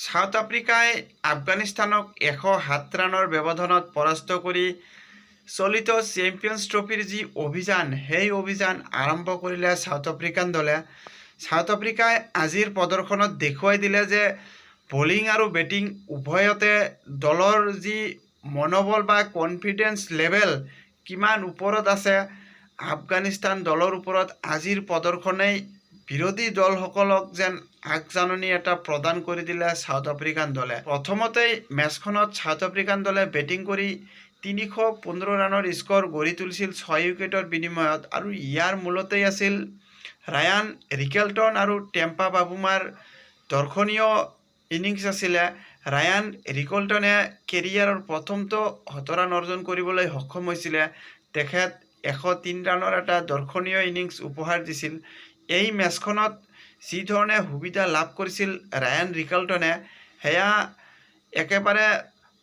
South আফ্ৰিকাই আফগানিস্তানক 107 ৰানৰ ব্যৱধানত পৰাস্ত কৰি চলিত চেম্পিয়ন্স ট্ৰফিৰ যি অভিযান সেই অভিযান আৰম্ভ কৰিলে সাউথ আফ্ৰিকান দলে। সাউথ আফ্ৰিকাই আজিৰ প্ৰদৰ্শনত দেখুৱাই দিলে যে বলিং আৰু বেটিং উভয়তে দলৰ যি মনোবল বা কনফিডেন্স লেভেল কিমান ওপৰত আছে। আফগানিস্তান দলৰ ওপৰত আজিৰ প্ৰদৰ্শনেই বিৰোধী দলসকলক যেন আগজাননী এটা প্ৰদান কৰি দিলে সাউথ আফ্ৰিকান দলে। প্ৰথমতেই মেচখনত সাউথ আফ্ৰিকান দলে বেটিং কৰি 315 ৰানৰ স্ক'ৰ গঢ়ি তুলিছিল 6 উইকেটৰ বিনিময়ত, আৰু ইয়াৰ মূলতেই আছিল ৰায়ান ৰিকেলটন আৰু টেম্পা বাবুমাৰ দৰ্শনীয় ইনিংছ আছিলে। ৰায়ান ৰিকেলটনে কেৰিয়াৰৰ প্ৰথমটো 100 ৰান অৰ্জন কৰিবলৈ সক্ষম হৈছিলে। তেখেত 103 ৰানৰ এটা দৰ্শনীয় ইনিংছ উপহাৰ দিছিল। এই মেচখনত যি ধৰণে সুবিধা লাভ কৰিছিল ৰায়ান ৰিকেলটনে, সেয়া একেবাৰে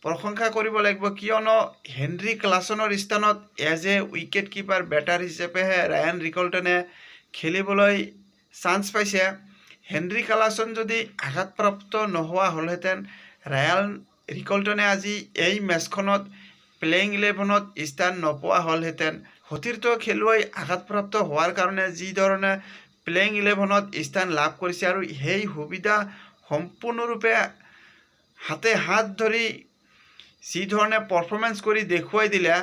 প্ৰশংসা কৰিব লাগিব, কিয়নো হেনৰি ক্লাছনৰ স্থানত as a wicket keeper batter হিচাপেহে ৰায়ান ৰিকেলটনে খেলিবলৈ চান্স পাইছে। হেনৰি ক্লাছন যদি আঘাতপ্ৰাপ্ত নোহোৱা হ'লহেঁতেন, ৰায়ান ৰিকেলটনে আজি এই মেচখনত প্লেইং 11ত স্থান নোপোৱা হ'লহেঁতেন। সতীৰ্থ খেলুৱৈ আঘাতপ্ৰাপ্ত হোৱাৰ কাৰণে যি ধৰণে প্লেইং 11ত স্থান লাভ কৰিছে আৰু সেই সুবিধা সম্পূৰ্ণৰূপে হাতে হাত ধৰি যি ধৰণে পাৰফৰ্মেঞ্চ কৰি দেখুৱাই দিলে,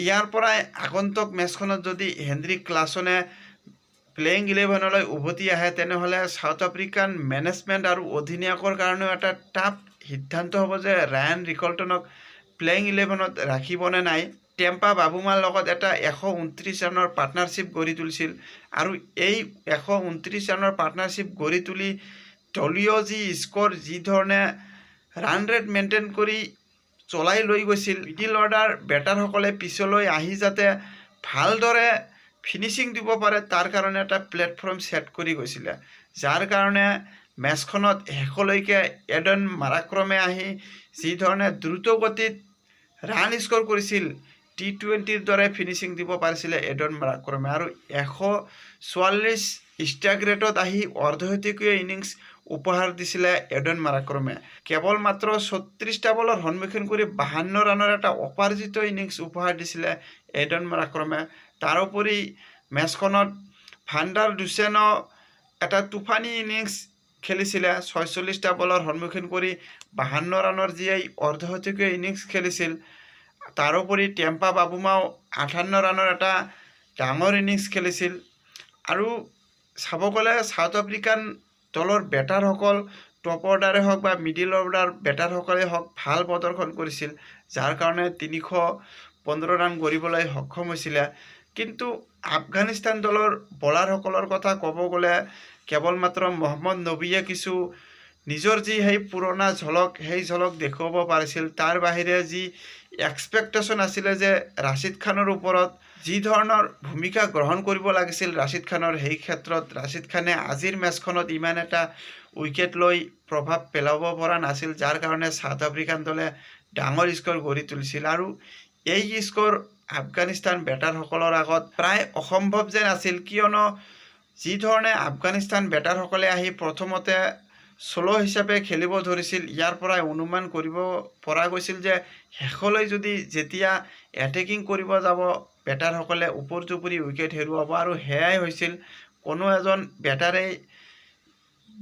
ইয়াৰ পৰাই আগন্তুক মেচখনত যদি হেনৰি ক্লাছনে প্লেইং 11লৈ উভতি আহে, তেনেহ'লে সাউথ আফ্ৰিকান মেনেজমেণ্ট আৰু অধিনায়কৰ কাৰণেও এটা টাফ সিদ্ধান্ত হ'ব যে ৰায়ান ৰিকেলটনক প্লেইং 11ত ৰাখিবনে নাই। টেম্পা বাবুমাৰ লগত এটা 129 ৰানৰ পাৰ্টনাৰশ্বিপ গঢ়ি তুলিছিল, আৰু এই 129 ৰানৰ পাৰ্টনাৰশ্বিপ গঢ়ি তুলি দলীয় যি স্ক'ৰ, যি ধৰণে ৰান ৰেট মেইনটেইন কৰি চলাই লৈ গৈছিল, মিডিল অৰ্ডাৰ বেটাৰসকলে পিছলৈ আহি যাতে ভালদৰে ফিনিচিং দিব পাৰে, তাৰ কাৰণে এটা প্লেটফৰ্ম ছেট কৰি গৈছিলে, যাৰ কাৰণে মেচখনত শেষলৈকে এডন মাৰাক্ৰমে আহি যি ধৰণে দ্ৰুত গতিত ৰান স্ক'ৰ কৰিছিল, T20ৰ দৰে ফিনিচিং দিব পাৰিছিলে এডন মাৰাক্ৰমে, আৰু 144 ষ্ট্ৰাইক ৰেটত আহি অৰ্ধশতকীয় ইনিংছ উপহাৰ দিছিলে এডন মাৰাক্ৰমে। কেৱল মাত্ৰ 36টা বলৰ সন্মুখীন কৰি 52 ৰানৰ এটা অপৰাজিত ইনিংছ উপহাৰ দিছিলে এডন মাৰাক্ৰমে। তাৰোপৰি মেচখনত ভাণ্ডাৰ ডুচেনো এটা তুফানী ইনিংছ খেলিছিলে। 46টা বলৰ সন্মুখীন কৰি 52 ৰানৰ যি এই অৰ্ধশতকীয় ইনিংছ খেলিছিল। তাৰোপৰি টেম্পা বাবুমাও 58 ৰানৰ এটা ডাঙৰ ইনিংছ খেলিছিল। আৰু চাব গ'লে সাউথ আফ্ৰিকান দলৰ বেটাৰসকল টপ অৰ্ডাৰে হওক বা মিডিল অৰ্ডাৰ বেটাৰসকলেই হওক ভাল প্ৰদৰ্শন কৰিছিল, যাৰ কাৰণে 315 ৰান গঢ়িবলৈ সক্ষম হৈছিলে। কিন্তু আফগানিস্তান দলৰ বলাৰসকলৰ কথা ক'ব গ'লে কেৱল মাত্ৰ মহম্মদ নবীয়ে কিছু নিজৰ যি সেই পুৰণা ঝলক, সেই ঝলক দেখুৱাব পাৰিছিল। তাৰ বাহিৰে যি এক্সপেক্টেশ্যন আছিলে যে ৰাছিদ খানৰ ওপৰত যি ধৰণৰ ভূমিকা গ্ৰহণ কৰিব লাগিছিল ৰাছিদ খানৰ, সেই ক্ষেত্ৰত ৰাছিদ খানে আজিৰ মেচখনত ইমান এটা উইকেট লৈ প্ৰভাৱ পেলাব পৰা নাছিল, যাৰ কাৰণে সাউথ আফ্ৰিকান দলে ডাঙৰ স্ক'ৰ গঢ়ি তুলিছিল। আৰু এই স্ক'ৰ আফগানিস্তান বেটাৰসকলৰ আগত প্ৰায় অসম্ভৱ যেন আছিল, কিয়নো যি ধৰণে আফগানিস্তান বেটাৰসকলে আহি প্ৰথমতে শ্ল' হিচাপে খেলিব ধৰিছিল, ইয়াৰ পৰাই অনুমান কৰিব পৰা গৈছিল যে শেষলৈ যেতিয়া এটেকিং কৰিব যাব বেটাৰসকলে ওপৰ জুপুৰি উইকেট হেৰুৱাব, আৰু সেয়াই হৈছিল। কোনো এজন বেটাৰেই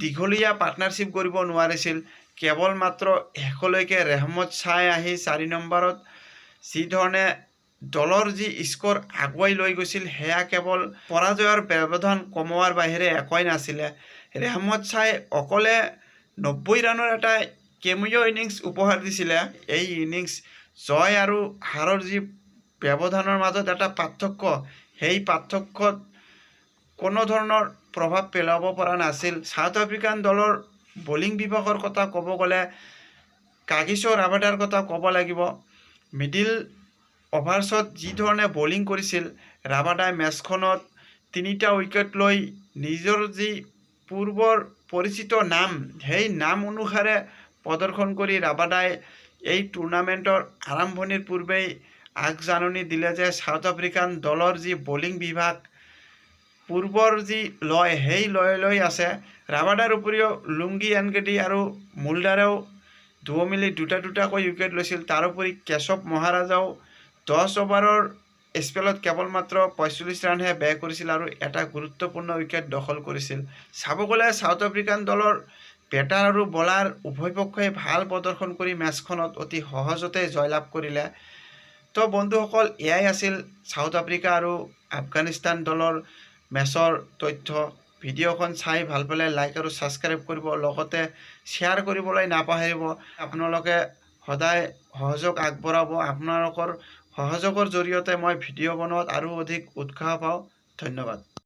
দীঘলীয়া পাৰ্টনাৰশ্বিপ কৰিব নোৱাৰিছিল। কেৱল মাত্ৰ শেষলৈকে ৰেহমত শ্বাহে আহি 4 নম্বৰত যি ধৰণে দলৰ যি স্ক'ৰ আগুৱাই লৈ গৈছিল, সেয়া কেৱল পৰাজয়ৰ ব্যৱধান কমোৱাৰ বাহিৰে একোৱেই নাছিলে। ৰেহমত শ্বাহে অকলে 90 ৰানৰ এটা কেমিঅ' ইনিংছ উপহাৰ দিছিলে। এই ইনিংছ জয় আৰু হাৰৰ যি ব্যৱধানৰ মাজত এটা পাৰ্থক্য, সেই পাৰ্থক্যত কোনো ধৰণৰ প্ৰভাৱ পেলাব পৰা নাছিল। সাউথ আফ্ৰিকান দলৰ বলিং বিভাগৰ কথা ক'ব গ'লে কাগিছো ৰাবাডাৰ কথা ক'ব লাগিব। মিডিল অভাৰ্ছত যি ধৰণে বলিং কৰিছিল, ৰাবাডাই মেচখনত 3টা উইকেট লৈ নিজৰ যি পূৰ্বৰ পৰিচিত নাম, সেই নাম অনুসাৰে প্ৰদৰ্শন কৰি ৰাবাডাই এই টুৰ্ণামেণ্টৰ আৰম্ভণিৰ পূৰ্বেই আগজাননী দিলে যে সাউথ আফ্ৰিকান দলৰ যি বলিং বিভাগ পূৰ্বৰ যি লয়, সেই লয়লৈ আছে। ৰাবাডাৰ উপৰিও লুংগি এনগেডি আৰু মুল্ডাৰেও দুয়ো মিলি দুটাকৈ উইকেট লৈছিল। তাৰোপৰি কেশৱ মহাৰাজাও 10 অভাৰৰ স্পেলত কেৱল মাত্ৰ 45 ৰানহে ব্যয় কৰিছিল আৰু এটা গুৰুত্বপূৰ্ণ উইকেট দখল কৰিছিল। চাব গ'লে সাউথ আফ্ৰিকান দলৰ বেটাৰ আৰু বলাৰ উভয় পক্ষই ভাল প্ৰদৰ্শন কৰি মেচখনত অতি সহজতে জয়লাভ কৰিলে। তো বন্ধুসকল, এয়াই আছিল সাউথ আফ্ৰিকা আৰু আফগানিস্তান দলৰ মেচৰ তথ্য। ভিডিঅ'খন চাই ভাল পালে লাইক আৰু ছাবস্ক্ৰাইব কৰিব, লগতে শ্বেয়াৰ কৰিবলৈ নাপাহৰিব। আপোনালোকে সদায় সহযোগ আগবঢ়াব। আপোনালোকৰ সহযোগৰ জৰিয়তে মই ভিডিঅ' বনোৱাত আৰু অধিক উৎসাহ পাওঁ। ধন্যবাদ।